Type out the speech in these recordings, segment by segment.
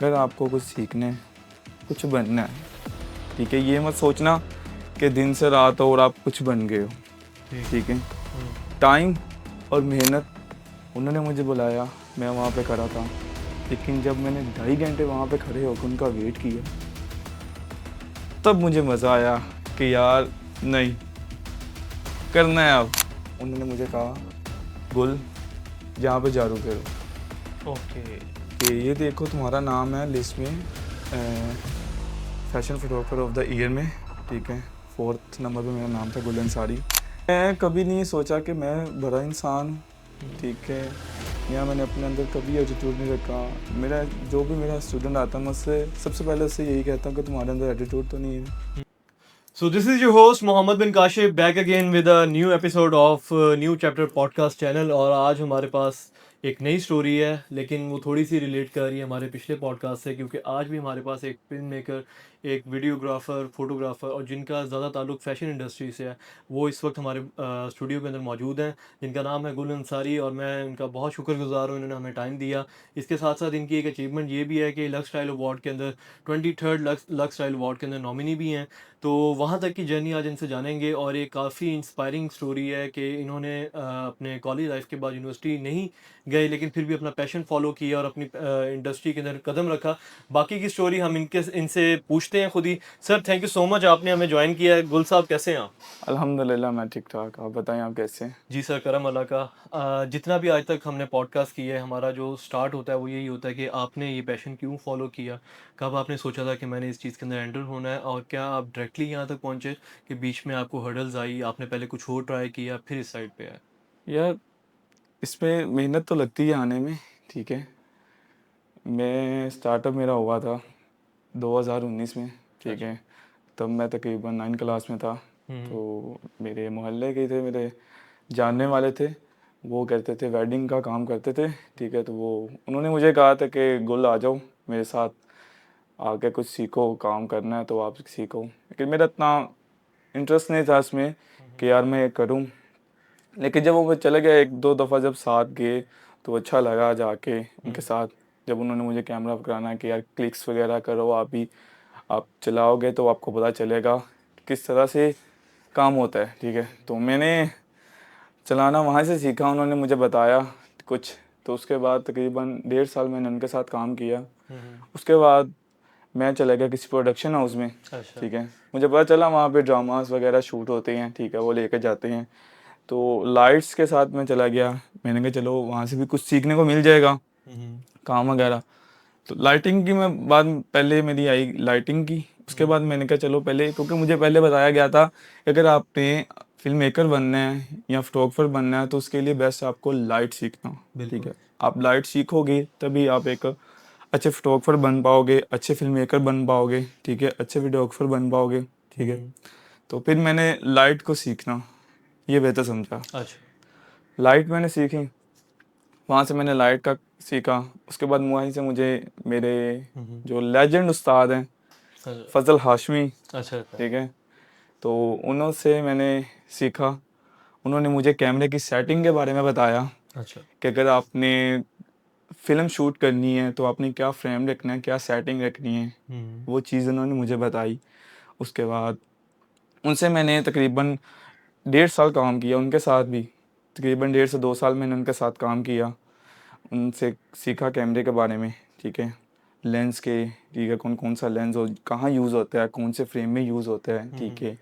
अगर आपको कुछ सीखना है, कुछ बनना है, ठीक है, ये मत सोचना कि दिन से रात हो और आप कुछ बन गए हो, ठीक है। टाइम और मेहनत, उन्होंने मुझे बुलाया, मैं वहाँ पे खड़ा था, लेकिन जब मैंने 2.5 घंटे वहाँ पे खड़े होकर उनका वेट किया, तब मुझे मज़ा आया कि यार नहीं, करना है अब। उन्होंने मुझे कहा, गुल जहाँ पे जारू करो, ओके। कि ये देखो तुम्हारा नाम है लिस्ट में fashion photographer of the year में, ठीक है। 4th नंबर पे मेरा नाम था, गुल अंसारी। मैं कभी नहीं सोचा कि मैं बड़ा इंसान हूँ, ठीक है, या मैंने अपने अंदर कभी एटीट्यूड नहीं रखा। मेरा जो भी मेरा स्टूडेंट आता है, मैं उससे सबसे पहले उससे यही कहता हूँ कि तुम्हारे अंदर एटीट्यूड तो नहीं है। So this is your host Mohammed bin Kashif back again with a new episode of New Chapter Podcast Channel। और आज हमारे पास एक नई स्टोरी है, लेकिन वो थोड़ी सी रिलेट कर रही है हमारे पिछले पॉडकास्ट से, क्योंकि आज भी हमारे पास एक फिल्म मेकर, एक वीडियोग्राफर, फोटोग्राफर और जिनका ज़्यादा ताल्लुक फैशन इंडस्ट्री से है, वो इस वक्त हमारे स्टूडियो के अंदर मौजूद हैं, जिनका नाम है गुल अंसारी। और मैं उनका बहुत शुक्रगुजार हूँ, इन्होंने हमें टाइम दिया। इसके साथ साथ इनकी एक अचीवमेंट ये भी है कि लक्स स्टाइल अवार्ड के अंदर 23rd लक्स स्टाइल अवार्ड के अंदर नॉमिनी भी हैं। तो वहाँ तक की जर्नी आज इनसे जानेंगे। और एक काफ़ी इंस्पायरिंग स्टोरी है कि इन्होंने अपने कॉलेज लाइफ के बाद यूनिवर्सिटी नहीं गए, लेकिन फिर भी अपना पैशन फॉलो किया और अपनी इंडस्ट्री के अंदर कदम रखा। बाकी की स्टोरी हम इनसे पूछते हैं खुद ही। Sir thank you so much, आपने हमें ज्वाइन किया है। गुल साहब कैसे हैं आप? अल्हम्दुलिल्लाह मैं ठीक ठाक, आप बताएं आप कैसे हैं? जी सर, करम अल्लाह का। जितना भी आज तक हमने पॉडकास्ट किया है, हमारा जो स्टार्ट होता है वो यही होता है कि आपने ये पैशन क्यों फॉलो किया, कब आपने सोचा था कि मैंने इस चीज़ के अंदर एंटर होना है, और क्या आप डायरेक्टली यहाँ तक पहुँचे कि बीच में आपको हर्डल्स आई, आपने पहले कुछ और ट्राई किया फिर इस साइड पे आए? यार, इसमें मेहनत तो लगती है आने में, ठीक है। मैं स्टार्टअप मेरा हुआ था 2019 में, ठीक अच्छा। है। तब मैं तकरीबन 9 क्लास में था। हम्म। तो मेरे मोहल्ले के थे, मेरे जानने वाले थे, वो करते थे, वेडिंग का काम करते थे, ठीक है। तो वो उन्होंने मुझे कहा था कि गुल आ जाओ मेरे साथ, आके कुछ सीखो, काम करना है तो आप सीखो। लेकिन मेरा इतना इंटरेस्ट नहीं था इसमें कि यार मैं करूं। लेकिन जब वो चले गए, 1-2 दफ़ा जब साथ गए, तो अच्छा लगा जाके उनके साथ। जब उन्होंने मुझे कैमरा पकड़ाना कि यार क्लिक्स वगैरह करो, आप भी आप चलाओगे तो आपको पता चलेगा किस तरह से काम होता है, ठीक है। तो मैंने चलाना वहाँ से सीखा, उन्होंने मुझे बताया कुछ। तो उसके बाद तकरीबन 1.5 साल मैंने उनके साथ काम किया। उसके बाद मैं चला गया किसी प्रोडक्शन हाउस में, अच्छा। ठीक है। मुझे पता चला वहाँ पे ड्रामास वगैरह शूट होते हैं, ठीक है, वो लेके जाते हैं। तो लाइट्स के साथ मैं चला गया। मैंने कहा चलो वहाँ से भी कुछ सीखने को मिल जाएगा, काम वगैरह। तो लाइटिंग की मैं बात पहले मेरी आई, लाइटिंग की। उसके बाद मैंने कहा चलो पहले, क्योंकि मुझे पहले बताया गया था कि अगर आपने फिल्म मेकर बनना है या फोटोग्राफर बनना है तो उसके लिए बेस्ट आपको लाइट सीखना, ठीक बिल्कुल। है। आप लाइट सीखोगे तभी आप एक अच्छे फोटोग्राफर बन पाओगे, अच्छे फिल्म मेकर बन पाओगे, ठीक है, अच्छे वीडियोग्राफर बन पाओगे, ठीक है। तो फिर मैंने लाइट को सीखना ये बेहतर समझा। अच्छा। लाइट मैंने सीखी, वहाँ से मैंने लाइट का सीखा। उसके बाद वहीं से मुझे मेरे जो लेजेंड उस्ताद हैं, अच्छा। फजल हाशमी, अच्छा। अच्छा। ठीक है, तो उनसे मैंने सीखा। उन्होंने मुझे कैमरे की सेटिंग के बारे में बताया अच्छा। कि अगर आपने फ़िल्म शूट करनी है तो आपने क्या फ्रेम रखना है, क्या सेटिंग रखनी है, वो चीज़ उन्होंने मुझे बताई। उसके बाद उनसे मैंने तकरीबन 1.5 साल काम किया, उनके साथ भी तकरीबन 1.5 से 2 साल मैंने उनके साथ काम किया। उनसे सीखा कैमरे के बारे में, ठीक है, लेंस के, ठीक है, कौन कौन सा लेंस हो, कहाँ यूज़ होता है, कौन से फ्रेम में यूज़ होता है, ठीक है।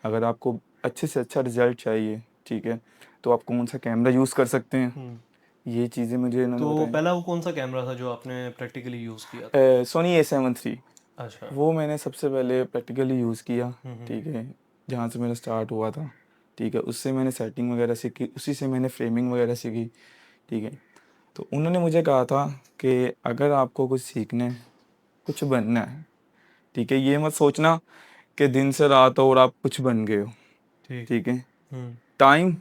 अगर आपको अच्छे से अच्छा रिज़ल्ट चाहिए, ठीक है, तो आप कौन सा कैमरा यूज़ कर सकते हैं, ये चीज़ें मुझे इन्होंने तो बताई। पहला वो कौन सा कैमरा था जो आपने प्रैक्टिकली यूज़ किया था? सोनी A7 III, अच्छा। वो मैंने सबसे पहले प्रैक्टिकली यूज़ किया, ठीक है, जहाँ से मेरा स्टार्ट हुआ था, ठीक है। उससे मैंने सेटिंग वगैरह सीखी, उसी से मैंने फ्रेमिंग वगैरह सीखी, ठीक है। तो उन्होंने मुझे कहा था कि अगर आपको कुछ सीखना है, कुछ बनना है, ठीक है, ये मत सोचना कि दिन से रात हो और आप कुछ बन गए हो, ठीक। ठीक है। टाइम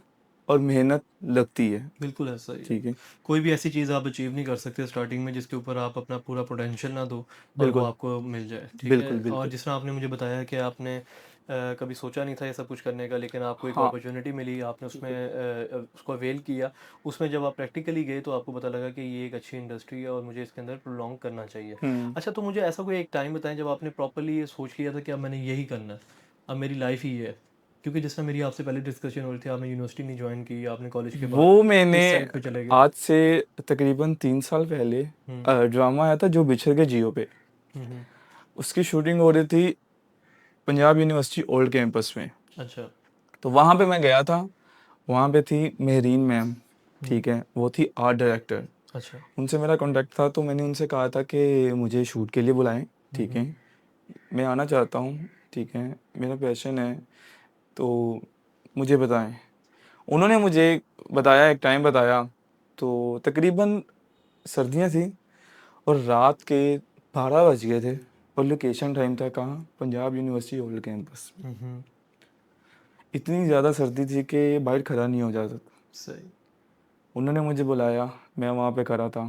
और मेहनत लगती है, बिल्कुल ऐसा ही है। ठीक है। कोई भी ऐसी चीज़ आप अचीव नहीं कर सकते स्टार्टिंग में जिसके ऊपर आप अपना पूरा पोटेंशियल ना दो और वो बिल्कुल आपको मिल जाए, ठीक है। बिल्कुल और बिल्कुल। जिस तरह आपने मुझे बताया कि आपने कभी सोचा नहीं था ये सब कुछ करने का, लेकिन आपको एक हाँ अपॉर्चुनिटी मिली, आपने उसमें उसको अवेल किया। उसमें जब आप प्रैक्टिकली गए तो आपको पता लगा कि ये एक अच्छी इंडस्ट्री है और मुझे इसके अंदर प्रोलॉन्ग करना चाहिए। हम्म अच्छा, तो मुझे ऐसा कोई एक टाइम बताएं जब आपने प्रॉपरली ये सोच लिया था कि अब मैंने यही करना है, अब मेरी लाइफ ही ये है। क्योंकि जिस तरह मेरी आपसे पहले डिस्कशन हो रही थी, आपने यूनिवर्सिटी नहीं ज्वाइन की, आपने कॉलेज के बाद वो मैंने इस साइड पे चले गए। आज से तकरीबन 3 साल पहले हम्म ड्रामा आया था जो बिछड़ के जियो पे, हम्म। उसकी शूटिंग हो रही थी पंजाब यूनिवर्सिटी ओल्ड कैंपस में। अच्छा। तो वहाँ पे मैं गया था, वहाँ पे थी मेहरीन मैम, हम्म। ठीक है, वो थी आर्ट डायरेक्टर। अच्छा। उनसे मेरा कांटेक्ट था तो मैंने उनसे कहा था कि मुझे शूट के लिए बुलाएं, ठीक हम्म है, मैं आना चाहता हूँ, ठीक है, मेरा पैशन है, तो मुझे बताएं। उन्होंने मुझे बताया, एक टाइम बताया, तो तकरीबन सर्दियाँ थी और रात के 12 बज गए थे और लोकेशन टाइम था कहाँ, पंजाब यूनिवर्सिटी ओल्ड कैंपस। हम्म। इतनी ज़्यादा सर्दी थी कि बाहर खड़ा नहीं हो जाता था। सही। उन्होंने मुझे बुलाया, मैं वहाँ पे खड़ा था,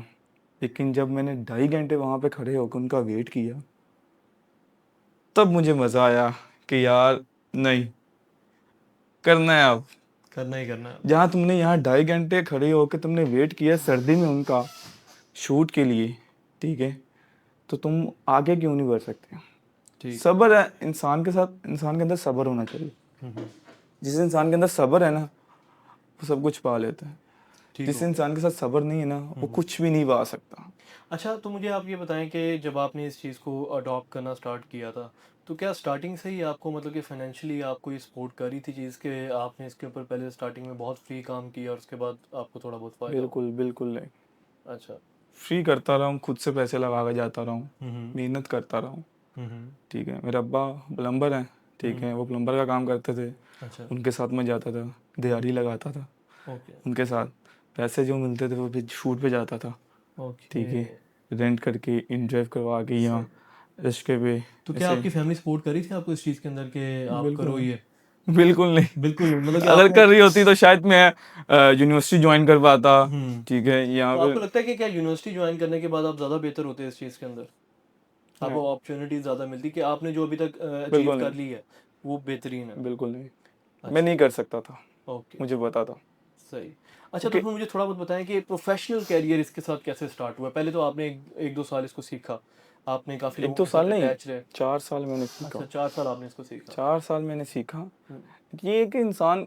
लेकिन जब मैंने 2.5 घंटे वहाँ पे खड़े होकर उनका वेट किया, तब मुझे मज़ा आया कि यार नहीं, करना है अब। करना ही करना है। जहाँ तुमने यहाँ 2.5 घंटे खड़े होकर तुमने वेट किया सर्दी में उनका शूट के लिए, ठीक है, तो तुम आगे क्यों नहीं बढ़ सकते? ठीक। सब्र है इंसान के साथ, इंसान के अंदर सब्र होना चाहिए। हम्म। जिस इंसान के अंदर सब्र है ना, वो सब कुछ पा लेता है। ठीक जिस हो गया। इंसान के साथ सब्र नहीं है ना, वो कुछ भी नहीं पा सकता। अच्छा, तो मुझे आप ये बताएं कि जब आपने इस चीज़ को अडॉप्ट करना स्टार्ट किया था, तो क्या स्टार्टिंग से ही आपको मतलब कि फाइनेंशियली आपको ये सपोर्ट कर रही थी चीज़ के, आपने इसके ऊपर पहले स्टार्टिंग में बहुत फ्री काम किया और उसके बाद आपको थोड़ा बहुत फ़ायदा हुआ? बिल्कुल बिल्कुल नहीं, अच्छा। फ्री करता रहा हूँ, खुद से पैसे लगा के जाता रहा हूँ, हम्म मेहनत करता रहा हूँ, हम्म ठीक है। मेरे अब्बा प्लम्बर हैं, ठीक है, हम्म। वो प्लम्बर का काम करते थे, अच्छा। उनके साथ मैं जाता था, दिहाड़ी लगाता था ओके उनके साथ। पैसे जो मिलते थे वो भी शूट पे जाता था, ओके। ठीक है, रेंट करके इन ड्राइव करवा के यहाँ सही। रिश्के पे तो क्या ऐसे। आपकी फैमिली सपोर्ट करी थी आपको इस चीज़ के अंदर कि आप बिल्कुल करो नहीं, ये? बिल्कुल नहीं। बिल्कुल नहीं, मतलब कि अगर आपने। कर रही होती तो शायद मैं यूनिवर्सिटी ज्वाइन कर पाता, ठीक है, यहाँ तो पे। आपको लगता है कि क्या यूनिवर्सिटी ज्वाइन करने के बाद आप ज़्यादा बेहतर होते हैं इस चीज़ के अंदर? नहीं, आपको अपॉर्चुनिटी ज़्यादा मिलती कि आपने जो अभी तक अचीव बिल्कुल कर नहीं, ली है वो बेहतरीन है? बिल्कुल नहीं, मैं अच्छा। नहीं कर सकता था, ओके। मुझे पता था। सही। अच्छा, तो ओके, फिर मुझे थोड़ा बहुत बताएं कि प्रोफेशनल कैरियर इसके साथ कैसे स्टार्ट हुआ? पहले तो आपने एक दो साल इसको सीखा, आपने काफ़ी एक लोगों दो के साल साथ नहीं, अटैच रहे। 4 साल मैंने सीखा। अच्छा, 4 साल आपने इसको सीखा। 4 साल मैंने सीखा। हम्म। ये है कि इंसान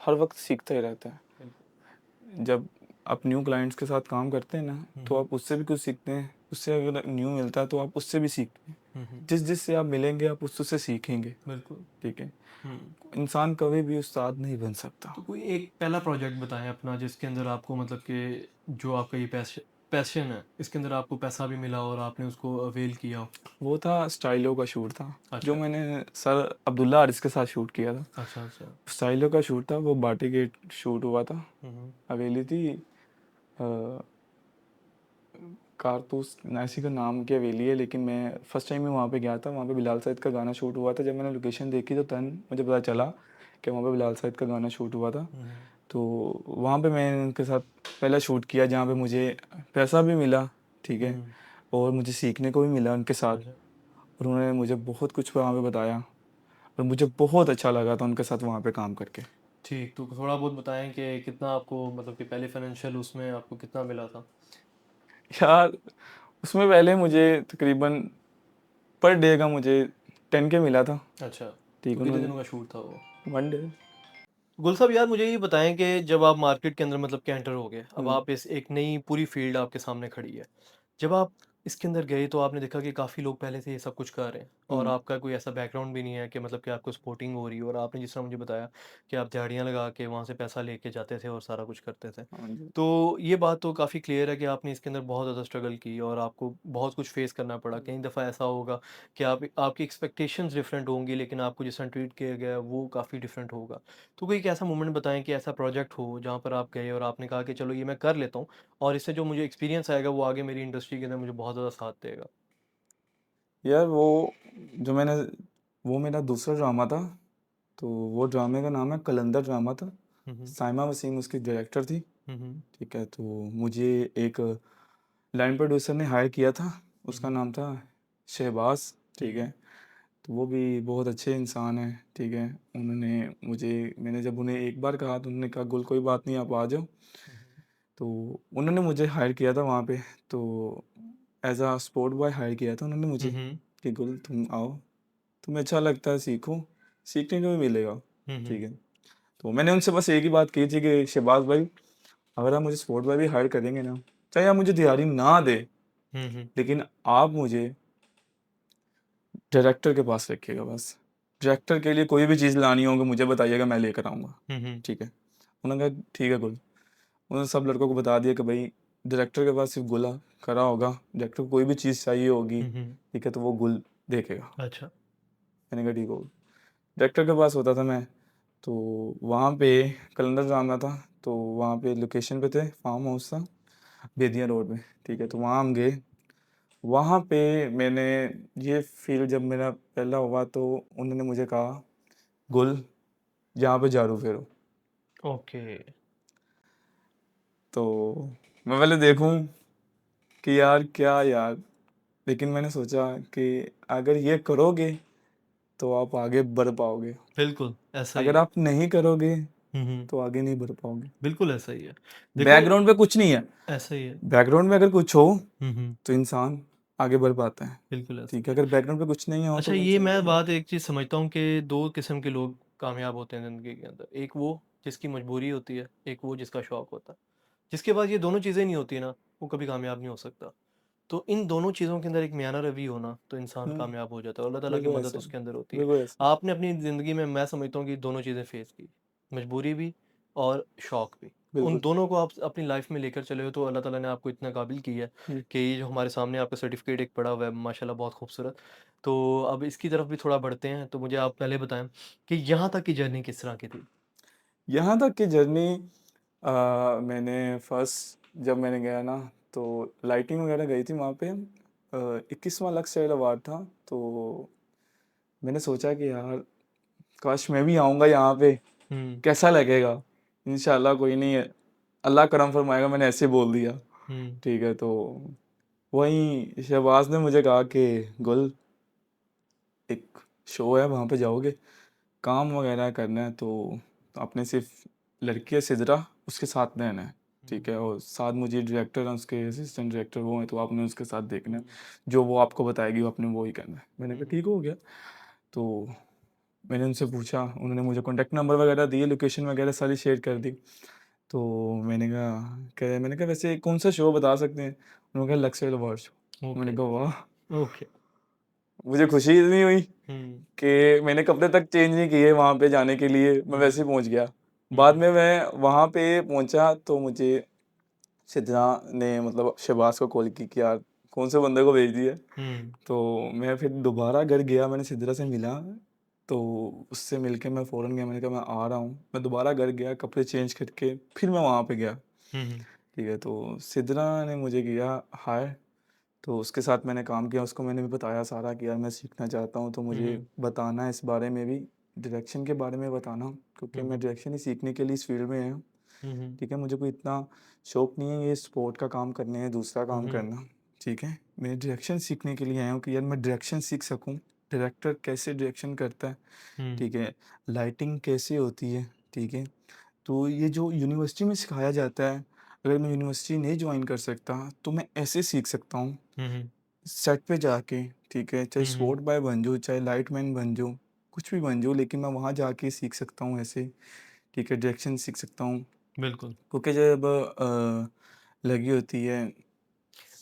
हर वक्त सीखता ही रहता है। बिल्कुल। जब आप न्यू क्लाइंट्स के साथ काम करते हैं ना, तो हम्म आप उससे भी कुछ सीखते हैं, उससे अगर न्यू मिलता है तो आप उससे भी सीखते हैं। हम्म। जिस जिससे आप मिलेंगे आप उससे सीखेंगे, बिल्कुल। ठीक है। हम्म। इंसान कभी भी उस्ताद नहीं बन सकता। तो कोई एक पहला प्रोजेक्ट बताएं अपना जिसके अंदर आपको मतलब कि जो आपका ये पैशन है इसके अंदर आपको पैसा भी मिला और आपने उसको अवेल किया हो। वो था स्टाइलो का शूट था, जो अच्छा मैंने सर अब्दुल्ला हारिस के साथ शूट किया था। अच्छा। अच्छा। स्टाइलो का शूट था, वो बाटी गेट शूट हुआ था। हम्म हवेली थी, कारतूस ऐसी का नाम की हवेली है, लेकिन मैं फर्स्ट टाइम ही वहाँ पे गया था। वहाँ पे बिलाल सैद का गाना शूट हुआ था। जब मैंने लोकेशन देखी तो तन मुझे पता चला कि वहाँ पे बिलाल सैद का गाना शूट हुआ था। हम्म तो वहाँ पे मैंने उनके साथ पहला शूट किया, जहाँ पे मुझे पैसा भी मिला, ठीक है, हम्म। और मुझे सीखने को भी मिला उनके साथ। अच्छा। और उन्होंने मुझे बहुत कुछ वहाँ पे बताया और मुझे बहुत अच्छा लगा था उनके साथ वहाँ पे काम करके। ठीक, तो थोड़ा बहुत बताएं कि कितना आपको मतलब कि पहले फाइनेंशियल उसमें आपको कितना मिला था? यार उसमें पहले मुझे तकरीबन पर डे का मुझे 10K मिला था, अच्छा। ठीक तो है, कितने उन्होंने दिनों का शूट था वो? 1 डे। गुल साहब यार, मुझे ये बताएं कि जब आप मार्केट के अंदर मतलब कि एंटर हो गए, अब हम्म आप इस एक नई पूरी फील्ड आपके सामने खड़ी है। जब आप इसके अंदर गए तो आपने देखा कि काफ़ी लोग पहले से ये सब कुछ कर रहे हैं और हम्म आपका कोई ऐसा बैकग्राउंड भी नहीं है कि मतलब कि आपको सपोर्टिंग हो रही है, और आपने जिस तरह मुझे बताया कि आप दिहाड़ियाँ लगा के वहाँ से पैसा लेके जाते थे और सारा कुछ करते थे। हाँ जी। तो ये बात तो काफ़ी क्लियर है कि आपने इसके अंदर बहुत ज़्यादा स्ट्रगल की और आपको बहुत कुछ फेस करना पड़ा। कई दफ़ा ऐसा होगा कि आपकी एक्सपेक्टेशंस डिफरेंट होंगी, लेकिन आपको जिस तरह ट्रीट किया गया है वो काफ़ी डिफरेंट होगा। तो कोई एक ऐसा मोमेंट बताएं कि ऐसा प्रोजेक्ट हो जहाँ पर आप गए और आपने कहा कि चलो ये मैं कर लेता हूँ और इससे जो मुझे एक्सपीरियंस आएगा वो आगे मेरी इंडस्ट्री के अंदर मुझे बहुत ज़्यादा साथ देगा। यार वो जो मैंने, वो मेरा दूसरा ड्रामा था, तो वो ड्रामे का नाम है कलंदर ड्रामा था। हम्म साइमा वसीम उसकी डायरेक्टर थी, हम्म ठीक है। तो मुझे एक लाइन प्रोड्यूसर ने हायर किया था, उसका हम्म नाम था शहबाज, ठीक हम्म है। तो वो भी बहुत अच्छे इंसान हैं, ठीक है। उन्होंने मुझे मैंने जब उन्हें एक बार कहा तो उन्होंने कहा, "गुल कोई बात नहीं, आप आ जाओ।" तो उन्होंने मुझे हायर किया था वहाँ पे, तो as a sport boy hire किया था उन्होंने हुँ, मुझे हुँ। कि गुल तुम आओ, तुम्हें अच्छा लगता है सीखो, सीखने को भी मिलेगा, हुँ, हुँ। ठीक है। तो मैंने उनसे बस एक ही बात की थी कि शहबाज भाई, अगर आप मुझे स्पोर्ट बॉय भी हायर करेंगे ना, चाहे आप मुझे दिहाड़ी ना दें, हुँ, हुँ। लेकिन आप मुझे डायरेक्टर के पास रखिएगा बस। डायरेक्टर के लिए कोई भी चीज़ लानी होगी मुझे बताइएगा, मैं लेकर आऊँगा, हुँ, हुँ। ठीक है। उन्होंने कहा ठीक है गुल। उन्होंने सब लड़कों को बता दिया कि भाई डायरेक्टर के पास सिर्फ गुल खड़ा होगा, डायरेक्टर को कोई भी चीज़ चाहिए होगी, हुँ, हुँ। ठीक है, तो वो गुल देखेगा। अच्छा। मैंने कहा ठीक होगा। डायरेक्टर के पास होता था मैं, तो वहाँ पे कलंदर जाना था, तो वहाँ पे लोकेशन पे थे, फार्म हाउस था बेदिया रोड में, ठीक है। तो वहाँ हम गए, वहाँ पे मैंने ये फील जब मेरा पहला हुआ तो उन्होंने मुझे कहा, गुल यहाँ पे झाड़ू फेरो। ओके। तो मैं पहले देखूं कि यार क्या यार, लेकिन मैंने सोचा कि अगर ये करोगे तो आप आगे बढ़ पाओगे, बिल्कुल, ऐसा ही अगर है। आप नहीं करोगे हुँ, हुँ। तो आगे नहीं बढ़ पाओगे। बिल्कुल ऐसा ही है। देखो, बैकग्राउंड पे कुछ नहीं है, ऐसा ही है। बैकग्राउंड में अगर कुछ हो हुँ, हुँ। तो इंसान आगे बढ़ पाता है, बिल्कुल ऐसा ठीक ही है। है। अगर बैकग्राउंड पे कुछ नहीं हो अच्छा, तो ये वैसे मैं बात एक चीज़ समझता हूँ कि 2 किस्म के लोग कामयाब होते हैं ज़िंदगी के अंदर। एक वो जिसकी मजबूरी होती है, एक वो जिसका शौक होता है। जिसके पास ये दोनों चीज़ें नहीं होती ना, वो कभी कामयाब नहीं हो सकता। तो इन दोनों चीज़ों के अंदर एक मियाना रवि होना, तो इंसान हम्म, कामयाब हो जाता है और अल्लाह ताला की बिल्कुल मदद ऐसा है, उसके अंदर होती है। बिल्कुल ऐसा है। आपने अपनी ज़िंदगी में, मैं समझता हूँ कि दोनों चीज़ें फेस की, मजबूरी भी और शौक भी। उन बिल्कुल। दोनों को आप अपनी लाइफ़ में लेकर चले हो तो अल्लाह ताला ने आपको इतना काबिल किया है हम्म, कि ये जो हमारे सामने आपका सर्टिफ़िकेट एक पड़ा हुआ है, माशाल्लाह बहुत खूबसूरत। तो अब इसकी तरफ भी थोड़ा बढ़ते हैं, तो मुझे आप पहले बताएँ कि यहाँ तक की जर्नी किस तरह की थी? यहाँ तक की जर्नी, मैंने फर्स्ट जब मैंने गया ना, तो लाइटिंग वगैरह गई थी वहाँ पे, 21वां लक्स चाइल्ड अवार्ड था, तो मैंने सोचा कि यार काश मैं भी आऊँगा यहाँ पे, हुँ, कैसा लगेगा। इंशाल्लाह कोई नहीं है, अल्लाह करम फरमाएगा, मैंने ऐसे बोल दिया, हुँ, ठीक है। तो वहीं शहबाज ने मुझे कहा कि गुल एक शो है वहाँ पे जाओगे, काम वगैरह करना है, तो आपने सिर्फ लड़की है सिदरा, उसके साथ रहना है, ठीक हुँ, है। और साथ मुझे डायरेक्टर हैं, उसके असिस्टेंट डायरेक्टर वो हैं, तो आपने उसके साथ देखना है, हुँ, जो वो आपको बताएगी वो आपने वो ही करना है। मैंने हुँ, कहा हुँ, ठीक हो गया। तो मैंने उनसे पूछा, उन्होंने मुझे कॉन्टैक्ट नंबर वगैरह दिए, लोकेशन वगैरह सारी शेयर कर दी। तो मैंने कहा वैसे कौन सा शो बता सकते हैं? उन्होंने कहा लक्ष्य अवार्ड शो। मैंने ओके, कहा वाह! ओके। मुझे खुशी इतनी हुई हुँ, कि मैंने कपड़े तक चेंज नहीं किए वहाँ पे जाने के लिए, मैं हुँ, वैसे ही पहुँच गया। हुँ, बाद हुँ, में मैं वहाँ पे पहुँचा तो मुझे सिद्रा ने मतलब शहबाज को कॉल की कि यार कौन से बंदे को भेज दिया। हुँ, तो मैं फिर दोबारा घर गया, मैंने सिद्रा से मिला, तो उससे मिलके मैं फ़ौरन गया, मैंने कहा मैं आ रहा हूँ। मैं दोबारा घर गया, कपड़े चेंज करके फिर मैं वहाँ पे गया, हुँ, हुँ, ठीक है। तो सिद्रा ने मुझे किया हायर, तो उसके साथ मैंने काम किया, उसको मैंने भी बताया सारा कि यार मैं सीखना चाहता हूँ, तो हुँ, मुझे हुँ, बताना है इस बारे में भी, डायरेक्शन के बारे में बताना, क्योंकि हुँ, मैं हुँ, डायरेक्शन ही सीखने के लिए इस फील्ड में हूँ, हुँ, हुँ, ठीक है। मुझे कोई इतना शौक नहीं है ये स्पोर्ट का काम करने है, दूसरा हुँ, काम हुँ, करना, ठीक है। मैं डायरेक्शन सीखने के लिए आया हूँ कि यार मैं डायरेक्शन सीख सकूँ, डायरेक्टर कैसे डायरेक्शन करता है, हुँ, ठीक है, लाइटिंग कैसे होती है, ठीक है। तो ये जो यूनिवर्सिटी में सिखाया जाता है, अगर मैं यूनिवर्सिटी नहीं ज्वाइन कर सकता तो मैं ऐसे सीख सकता हूँ हुँ, हुँ, सेट पे जाके, ठीक है। चाहे हुँ, हुँ, स्पोर्ट बॉय बन जाऊँ, चाहे लाइटमैन बन जाऊँ, कुछ भी बन जाऊँ, लेकिन मैं वहाँ जाके सीख सकता हूँ ऐसे, ठीक है, डायरेक्शन सीख सकता हूँ। बिल्कुल। क्योंकि जब लगी होती है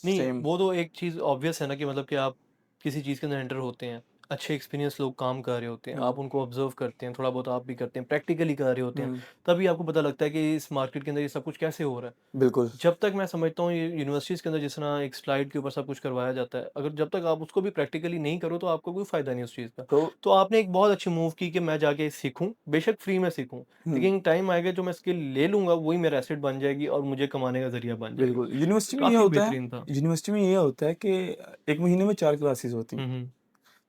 नहीं, सेम। वो तो एक चीज़ ऑब्वियस है ना कि मतलब कि आप किसी चीज़ के अंदर एंटर होते हैं, अच्छे एक्सपीरियंस लोग काम कर रहे होते हैं, हुँ, आप उनको ऑब्ज़र्व करते हैं, थोड़ा बहुत आप भी करते हैं, प्रैक्टिकली कर रहे होते हैं, हुँ, तभी आपको पता लगता है कि इस मार्केट के अंदर ये सब कुछ कैसे हो रहा है। बिल्कुल। जब तक मैं समझता हूँ ये यूनिवर्सिटीज़ के अंदर जिस तरह एक स्लाइड के ऊपर सब कुछ करवाया जाता है, अगर जब तक आप उसको भी प्रैक्टिकली नहीं करो तो आपको कोई फ़ायदा नहीं उस चीज़ का। तो तो आपने एक बहुत अच्छी मूव की कि मैं जाके सीखूँ, बेशक फ्री में सीखूँ, हुँ, लेकिन टाइम आएगा जो मैं स्किल ले लूँगा वही मेरा एसेट बन जाएगी और मुझे कमाने का ज़रिया बन जाएगी। बिल्कुल। यूनिवर्सिटी में ये काफ़ी होता है, बेहतरीन था। यूनिवर्सिटी में ये होता है कि 1 महीने में 4 क्लासेस होती हुँ, हैं। हुँ।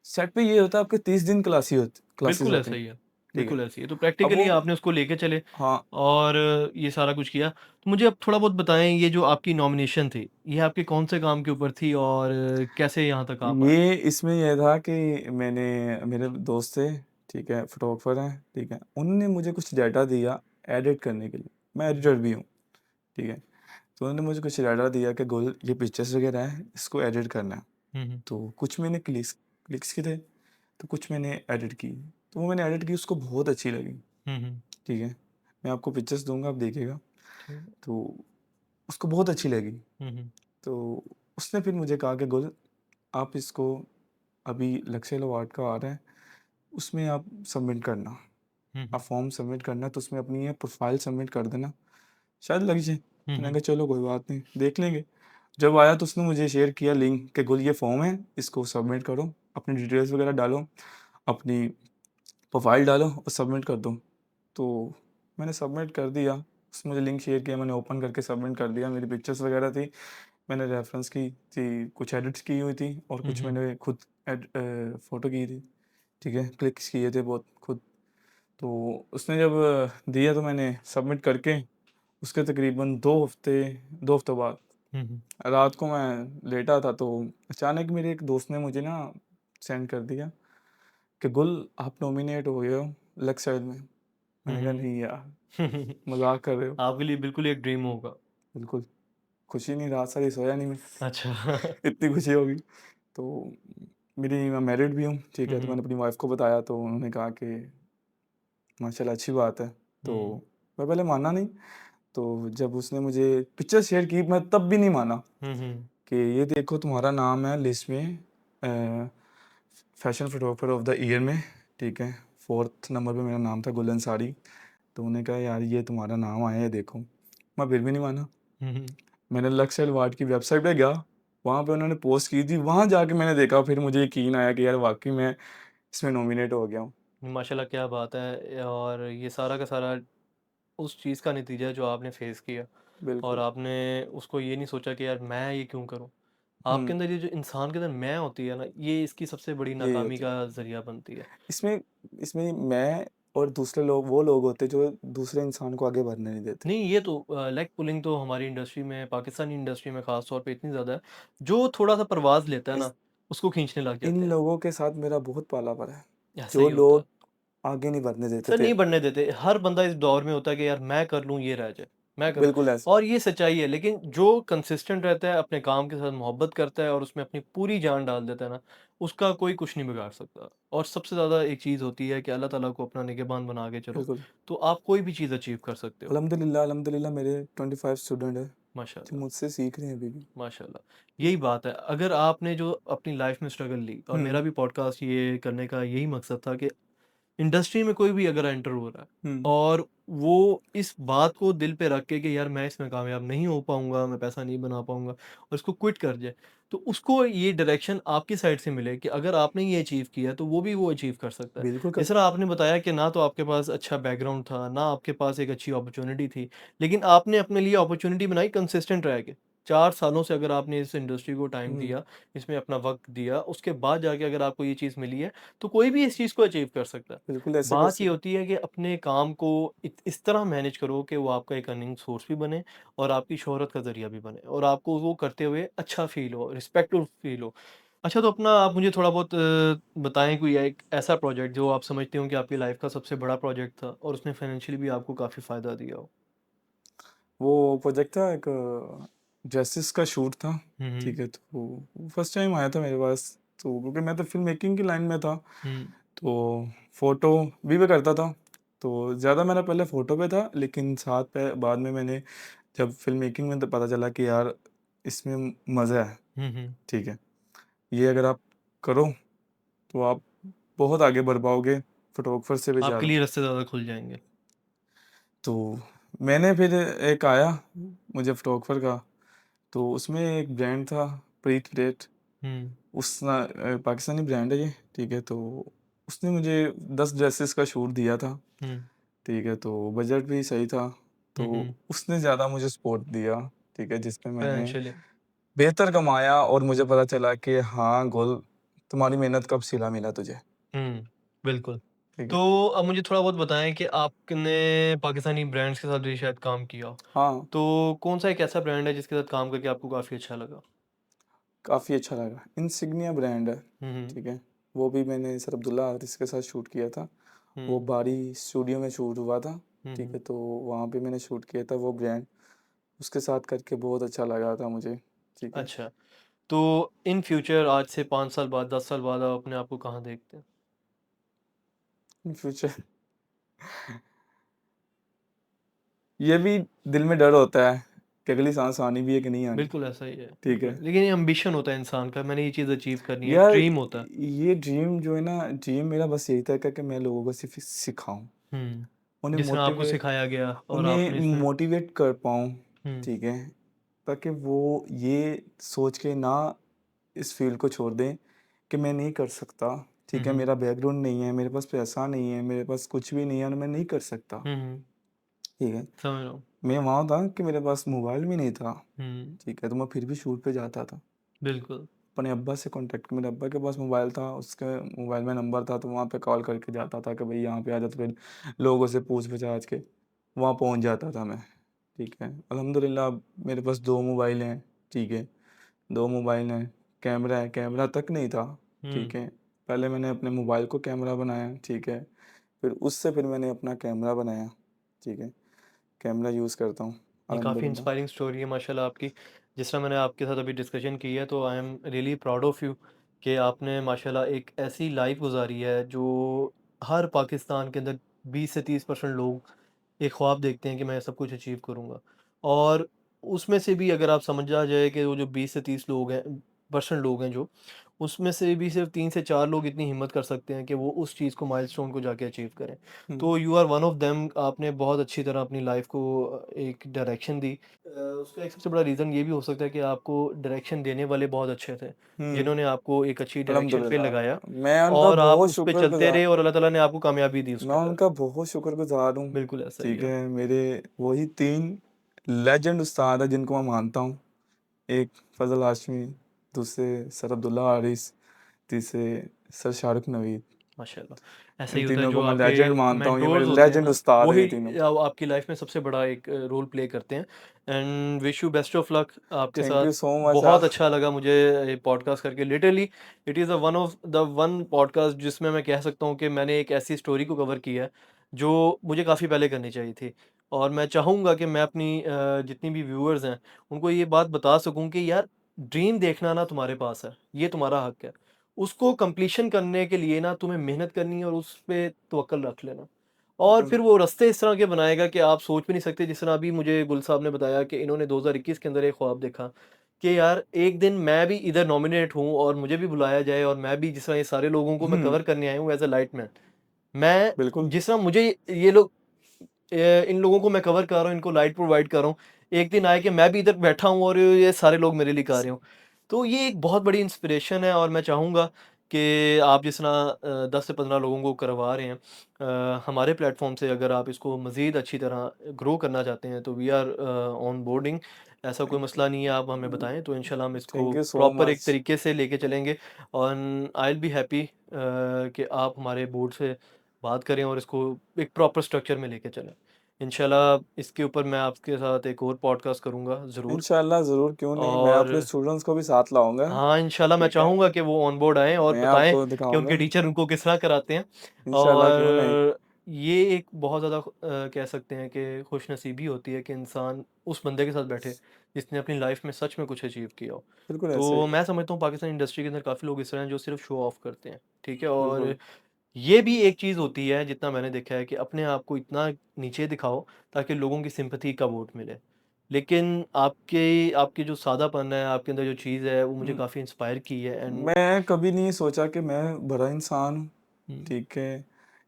सेट पे ये होता है आपके 30 दिन क्लासेस बिल्कुल होती ऐसा हैं। ही है। ठीक है। बिल्कुल ऐसी है। तो अब प्रैक्टिकली वो आपने उसको लेके चले हाँ, और ये सारा कुछ किया। तो मुझे अब थोड़ा बहुत बताएँ, ये जो आपकी नॉमिनेशन थी, ये आपके कौन से काम के ऊपर थी और कैसे यहाँ तक आप आए? ये इसमें ये था कि मैंने मेरे दोस्त थे, ठीक है, फ़ोटोग्राफ़र हैं, ठीक है, उन्होंने मुझे कुछ डाटा दिया एडिट करने के लिए। मैं हुँ, एडिटर भी हूँ, ठीक है। तो उन्होंने मुझे कुछ डाटा दिया कि गुल ये पिक्चर्स वगैरह हैं, इसको एडिट करना है। हुँ, हुँ, तो कुछ मैंने क्लिक्स क्लिक्स किए थे, तो कुछ मैंने एडिट की। तो वो मैंने एडिट की, उसको बहुत अच्छी लगी, हुँ, हुँ, ठीक है। मैं आपको पिक्चर्स दूँगा, आप देखिएगा। ठीक। तो उसको बहुत अच्छी लगी। हुँ, हुँ, तो उसने फिर मुझे कहा कि गुल, आप इसको अभी लक्ष्य अवार्ड का आ रहा है, उसमें आप सबमिट करना। हुँ, आप हुँ, फॉर्म सबमिट करना, तो उसमें अपनी ये प्रोफ़ाइल सबमिट कर देना, शायद लग जाए। हुँ, मैंने हुँ, कहा चलो कोई बात नहीं, देख लेंगे। जब आया तो उसने मुझे शेयर किया लिंक कि गुल ये फॉर्म है, इसको सबमिट करो, अपनी डिटेल्स वगैरह डालो, अपनी प्रोफ़ाइल डालो और सबमिट कर दो। तो मैंने सबमिट कर दिया, उसने मुझे लिंक शेयर किया, मैंने ओपन करके सबमिट कर दिया। मेरी पिक्चर्स वगैरह थी, मैंने रेफ़रेंस की थी, कुछ एडिट्स की हुई थी और हुँ, कुछ हुँ, मैंने खुद फ़ोटो की थी, ठीक है, क्लिक्स किए थे बहुत खुद। तो उसने जब दिया तो मैंने सबमिट करके उसके तकरीबन 2 हफ़्ते बाद हुँ, हुँ, रात को मैं लेटा था, तो अचानक मेरे एक दोस्त ने मुझे ना सेंड कर दिया कि गुल, आप नॉमिनेट हो गए हो लक्स साइड में। हुँ, मैंने कहा हुँ। नहीं यार, मज़ाक कर रहे हो। आपके लिए बिल्कुल एक ड्रीम होगा। बिल्कुल, खुशी नहीं, रात सारी सोया नहीं मैं। अच्छा। इतनी खुशी होगी। तो मैं मैरिड भी हूँ, ठीक हुँ, है, तो हुँ, मैंने अपनी वाइफ़ को बताया, तो उन्होंने कहा कि माशाल्लाह अच्छी बात है। तो हुँ, मैं पहले माना नहीं, तो जब उसने मुझे पिक्चर शेयर की, मैं तब भी नहीं माना हुँ, हुँ, कि कि ये देखो तुम्हारा नाम है लिस्ट में fashion photographer of the year में, ठीक है, 4th नंबर पे मेरा नाम था, गुल अंसारी। तो उन्होंने कहा यार ये तुम्हारा नाम आया है देखो। मैं फिर भी नहीं माना। हुँ, हुँ। मैंने लक्ष्य अवार्ड की वेबसाइट पे गया, वहाँ पे उन्होंने पोस्ट की थी, वहाँ जाके मैंने देखा, फिर मुझे यकीन आया कि यार वाक़ई मैं इसमें नॉमिनेट हो गया हूँ। माशाल्लाह क्या बात है। और ये सारा का सारा उस चीज़ का नतीजा है जो आपने फेस किया और बिल्कुल। आपने उसको ये नहीं सोचा कि यार मैं ये क्यों करूँ? आपके हुँ, अंदर ये जो इंसान के अंदर मैं होती है ना, ये इसकी सबसे बड़ी यही नाकामी होती है। का ज़रिया बनती है। इसमें इसमें मैं और दूसरे लोग, वो लोग होते हैं जो दूसरे इंसान को आगे बढ़ने नहीं देते। नहीं, ये तो लेग पुलिंग तो हमारी इंडस्ट्री में, पाकिस्तानी इंडस्ट्री में ख़ास तौर पे इतनी ज़्यादा है, जो थोड़ा-सा परवाज़ लेता है इस ना, उसको खींचने लग इन जाते हैं। लोगों के साथ मेरा बहुत पाला पड़ा है, ऐसा जो ही होता है। लोग आगे नहीं बढ़ने देते सर थे। नहीं बढ़ने देते। हर बंदा इस दौर में होता है कि यार मैं कर लूँ, ये रह जाए, मैं करूँ। बिल्कुल ऐसे। और ये सच्चाई है, लेकिन जो कंसिस्टेंट रहता है, अपने काम के साथ मोहब्बत करता है और उसमें अपनी पूरी जान डाल देता है ना, उसका कोई कुछ नहीं बिगाड़ सकता। और सबसे ज़्यादा एक चीज़ होती है कि अल्लाह ताला को अपना निगहबान बना के चलो, बिल्कुल। तो आप कोई भी चीज़ अचीव कर सकते हो। अल्हम्दुलिल्लाह मेरे 25 स्टूडेंट हैं, जो माशाल्लाह, मुझसे सीख रहे हैं अभी भी। माशाल्लाह। यही बात है, अगर आपने जो अपनी लाइफ़ में स्ट्रगल ली, और हुँ, मेरा भी पॉडकास्ट ये करने का यही मकसद था कि इंडस्ट्री में कोई भी अगर एंटर हो रहा है हुँ, और वो इस बात को दिल पे रख के कि यार मैं इसमें कामयाब नहीं हो पाऊँगा, मैं पैसा नहीं बना पाऊँगा और इसको क्विट कर जाए, तो उसको ये डायरेक्शन आपकी साइड से मिले कि अगर आपने ये अचीव किया है, तो वो भी वो अचीव कर सकता है। बिल्कुल कर जिस तरह आपने बताया कि ना तो आपके पास अच्छा बैकग्राउंड था, ना आपके पास एक अच्छी अपॉर्च्युनिटी थी, लेकिन आपने अपने लिए अपॉर्च्युनिटी बनाई कंसिस्टेंट रह के। 4 सालों से अगर आपने इस इंडस्ट्री को टाइम हुँ, दिया, इसमें अपना वक़्त दिया, उसके बाद जाके अगर आपको ये चीज़ मिली है, तो कोई भी इस चीज़ को अचीव कर सकता है। बिल्कुल ऐसे कर बात ये सक होती है कि अपने काम को इस तरह मैनेज करो कि वो आपका एक अर्निंग सोर्स भी बने और आपकी शोहरत का ज़रिया भी बने और आपको वो करते हुए अच्छा फ़ील हो, रिस्पेक्टफुल फ़ील हो। अच्छा, तो अपना आप मुझे थोड़ा बहुत बताएँ, कोई एक ऐसा प्रोजेक्ट जो आप समझते हो कि आपकी लाइफ़ का सबसे बड़ा प्रोजेक्ट था और उसने फाइनेंशियली भी आपको काफ़ी फ़ायदा दिया हो? वो प्रोजेक्ट था एक, ड्रेसेस का शूट था, हुँ, हुँ। ठीक है? तो वो फर्स्ट टाइम आया था मेरे पास, तो क्योंकि मैं तो फ़िल्म मेकिंग की लाइन में था, हुँ, तो फ़ोटो भी मैं करता था। तो ज़्यादा मेरा पहले फ़ोटो पे था, लेकिन साथ पे बाद में मैंने जब फ़िल्म मेकिंग में तो पता चला कि यार इसमें मज़ा है, हुँ, हुँ। ठीक है? ये अगर आप करो, तो आप बहुत आगे बढ़ पाओगे फ़ोटोग्राफ़र से भी आपके ज़्यादा। लिए रास्ते ज़्यादा खुल जाएँगे। तो मैंने फिर एक आया मुझे फ़ोटोग्राफ़र का, तो उसमें एक ब्रांड था, प्रीत प्रेट, हुँ, पाकिस्तानी ब्रांड है ये, ठीक है? तो उसने मुझे 10 ड्रेसेस का शूट दिया था, हुँ, ठीक है? तो बजट भी सही था, हुँ, तो हुँ। उसने ज़्यादा मुझे सपोर्ट दिया, ठीक है? जिसमें मैंने फाइनेंशियली। बेहतर कमाया और मुझे पता चला कि हाँ, तुम्हारी मेहनत का अब सिला मिला तुझे। हुँ, बिल्कुल। ठीक तो है। अब मुझे थोड़ा बहुत बताएँ कि आपने पाकिस्तानी ब्रांड्स के साथ भी शायद काम किया हो। हाँ, तो कौन-सा एक ऐसा ब्रांड है जिसके साथ काम करके आपको काफ़ी अच्छा लगा? काफ़ी अच्छा लगा। इंसिग्निया ब्रांड है, हुँ, हुँ। ठीक है। वो भी मैंने सर अब्दुल्ला हारिस के साथ शूट किया था। वो हुँ। बारी स्टूडियो में शूट हुआ था, हुँ, ठीक हुँ। है। तो वहाँ पे मैंने शूट किया था वो ब्रांड, उसके साथ करके बहुत अच्छा लगा था मुझे, ठीक है। अच्छा, तो इन फ्यूचर आज से 5 साल बाद, 10 साल बाद आप अपने आप को कहाँ देखते हैं? इन फ्यूचर ये भी दिल में डर होता है कि अगली सांस आनी भी है कि नहीं आनी, बिल्कुल ऐसा ही है, ठीक बिल्कुल। है। लेकिन ये एम्बिशन होता है इंसान का, मैंने ये चीज़ अचीव करनी है, एक यार ड्रीम होता है। ये ड्रीम जो है ना, ड्रीम मेरा बस यही था कि मैं लोगों को सिर्फ सिखाऊं, हुँ, उन्हें जिस तरह आपको मोटिवेट सिखाया गया और आपने उन्हें इसमें मोटिवेट कर पाऊँ, हुँ, ठीक है, ताकि वो ये सोच के ना इस फील्ड को छोड़ दें कि मैं नहीं कर सकता, हुँ, ठीक है, हुँ, मेरा बैकग्राउंड नहीं है, मेरे पास पैसा नहीं है, मेरे पास कुछ भी नहीं है और मैं नहीं कर सकता, हुँ, हुँ, ठीक है। समझ रहा हूँ। मैं वहाँ था कि मेरे पास मोबाइल भी नहीं था, हुँ, ठीक है, तो मैं फिर भी शूट पे जाता था। बिल्कुल। अपने अब्बा से कॉन्टैक्ट, मेरे अब्बा के पास मोबाइल था, उसके मोबाइल में नंबर था, तो वहाँ पे कॉल करके जाता था कि भाई यहाँ पे आ जा, तो फिर लोगों से पूछ पछाछ के वहाँ पहुँच जाता था मैं, ठीक है। अल्हम्दुलिल्लाह अब मेरे पास 2 मोबाइल हैं, ठीक है, 2 मोबाइल हैं, कैमरा है, कैमरा तक नहीं था, हुँ, ठीक है। पहले मैंने अपने मोबाइल को कैमरा बनाया, ठीक है, फिर उससे फिर मैंने अपना कैमरा बनाया, ठीक है, कैमरा यूज़ करता हूँ, ये काफ़ी अल्हम्दुलिल्लाह। इंस्पायरिंग स्टोरी है माशाल्लाह आपकी। जिस तरह मैंने आपके साथ अभी डिस्कशन की है, तो I am really proud of you कि आपने माशाल्लाह एक ऐसी लाइफ़ गुज़ारी है जो हर पाकिस्तान के अंदर 20 से 30% लोग एक ख्वाब देखते हैं कि मैं सब कुछ अचीव करूँगा। और उसमें से भी अगर आप समझा जाए कि वो जो 20 से 30 लोग हैं परसेंट लोग हैं जो, उसमें से भी सिर्फ़ 3 से 4 लोग इतनी हिम्मत कर सकते हैं कि वो उस चीज़ को माइलस्टोन को जाके अचीव करें। हुँ, तो you are one of them. आपने बहुत अच्छी तरह अपनी लाइफ़ को एक डायरेक्शन दी। उसका एक सबसे बड़ा रीज़न ये भी हो सकता है कि आपको डायरेक्शन देने वाले बहुत अच्छे थे, हुँ, जिन्होंने आपको एक अच्छी डायरेक्शन पे लगाया अल्हम्दुलिल्लाह। मैं उनका और आप बहुत उस पे चलते शुक्रगुज़ार रहे और अल्लाह ताला ने आपको कामयाबी दी उसके मैं अंदर। उनका बहुत शुक्रगुज़ार हूँ, बिल्कुल ऐसा ही ठीक है। है। मेरे वही 3 लेजेंड उस्ताद हैं जिनको मैं मानता हूँ। एक फ़ज़ल हाशमी, दूसरे सर अब्दुल्ला हारिस, तीसरे सर शाहरुख नवीद। माशाल्लाह, ऐसा इन ही होता है तीनों जो को मैं आपके लेजेंड मानता हूँ, ये मेरे मेंटोर्स होते हैं लेजेंड ना, उस्ताद हैं वही ये तीनों। आपकी लाइफ में सबसे बड़ा एक रोल प्ले करते हैं। And wish you best of luck आपके थैंक साथ। यू सो मच बहुत अच्छा लगा मुझे ये पॉडकास्ट करके। Literally it is one of the one podcast जिसमें मैं कह सकता हूँ कि मैंने एक ऐसी स्टोरी को कवर किया है जो मुझे काफ़ी पहले करनी चाहिए थी। और मैं चाहूँगा कि मैं अपनी जितनी भी व्यूअर्स हैं उनको ये बात बता सकूँ कि यार, ड्रीम देखना ना तुम्हारे पास है, ये तुम्हारा हक है। उसको कंप्लीशन करने के लिए ना तुम्हें मेहनत करनी है और उस पे तवक्कल रख लेना। और बिल्कुल। फिर वो रास्ते इस तरह के बनाएगा कि आप सोच भी नहीं सकते। जिस तरह अभी मुझे गुल साहब ने बताया कि इन्होंने 2021 के अंदर एक ख्वाब देखा कि यार, एक दिन मैं भी इधर नॉमिनेट हूँ और मुझे भी बुलाया जाए और मैं भी जिस तरह ये सारे लोगों को मैं हुँ, कवर करने आया हूँ एज़ अ लाइटमैन। मैं बिल्कुल। जिस तरह मुझे ये लोग इन लोगों को मैं कवर कर रहा हूँ, इनको लाइट प्रोवाइड कर रहा हूँ। एक दिन आए कि मैं भी इधर बैठा हूँ और ये सारे लोग मेरे लिए कर रहे हो। तो ये एक बहुत बड़ी इंस्पिरेशन है और मैं चाहूँगा कि आप जिस तरह 10 से 15 लोगों को करवा रहे हैं हमारे प्लेटफ़ॉर्म से, अगर आप इसको मज़ीद अच्छी तरह ग्रो करना चाहते हैं तो वी आर ऑन बोर्डिंग। ऐसा कोई थैंक मसला नहीं है, आप हमें बताएँ तो इंशाल्लाह हम इसको थैंक यू सो प्रॉपर एक मच। तरीके से लेके चलेंगे। और आई विल बी हैप्पी कि आप हमारे बोर्ड से बात करें और इसको एक प्रॉपर स्ट्रक्चर में लेके चलें। इंशाल्लाह इसके ऊपर मैं आपके साथ एक और पॉडकास्ट करूँगा ज़रूर। इंशाअल्लाह ज़रूर, क्यों नहीं, मैं और अपने स्टूडेंट्स को भी साथ लाऊँगा, हाँ, इंशाल्लाह मैं ठीक है। चाहूँगा कि वो ऑन बोर्ड आएँ और मैं बताएँ आपको कि उनके दिखाऊँगा, टीचर उनको किस तरह कराते हैं। इंशाअल्लाह क्यों नहीं। और ये एक बहुत ज़्यादा कह सकते हैं कि खुशनसीबी होती है कि इंसान उस बंदे के साथ बैठे जिसने अपनी लाइफ़ में सच में कुछ अचीव किया हो। बिल्कुल ऐसे तो ही, मैं समझता हूँ पाकिस्तान इंडस्ट्री के अंदर काफ़ी लोग इस तरह हैं जो सिर्फ़ शो ऑफ करते हैं, ठीक है? और बिल्कुल। ये भी एक चीज़ होती है जितना मैंने देखा है कि अपने आप को इतना नीचे दिखाओ ताकि लोगों की सिंपैथी का वोट मिले। लेकिन आपके आपकी जो सादापन है, आपके अंदर जो चीज़ है वो मुझे हुँ, काफ़ी इंस्पायर की है। एंड मैं कभी नहीं सोचा कि मैं बुरा इंसान हूँ, हुँ, ठीक है,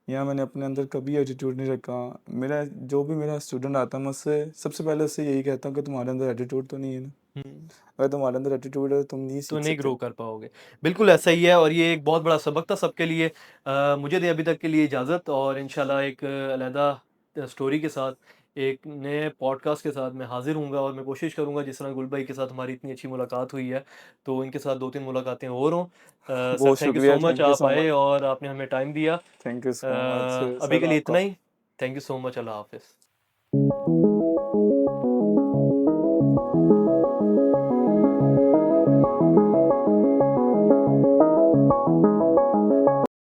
या मैंने अपने अंदर कभी एटीट्यूड नहीं रखा। मेरा जो भी मेरा स्टूडेंट आता है, मैं उससे सबसे पहले उससे यही कहता हूँ कि तुम्हारे अंदर एटीट्यूड तो नहीं है ना? हुँ, अगर तुम्हारे अंदर एटीट्यूड है, तो तुम नहीं तो सीख नहीं सकते। ग्रो कर पाओगे। बिल्कुल ऐसा ही है और ये एक बहुत बड़ा सबक था सबके लिए। मुझे दें अभी तक के लिए इजाज़त और इंशाल्लाह एक अलहदा स्टोरी के साथ एक नए पॉडकास्ट के साथ मैं हाज़िर हूँगा और मैं कोशिश करूँगा जिस तरह गुल भाई के साथ हमारी इतनी अच्छी मुलाकात हुई है, तो इनके साथ 2-3 मुलाकातें और हों। सर बहुत थैंक यू शुक्रिया, सो मच थैंक यू आप सो आए मच। और आपने हमें टाइम दिया। थैंक यू सो मच अभी सर के लिए आपका। इतना ही। Thank you so much. अल्लाह हाफ़िज़।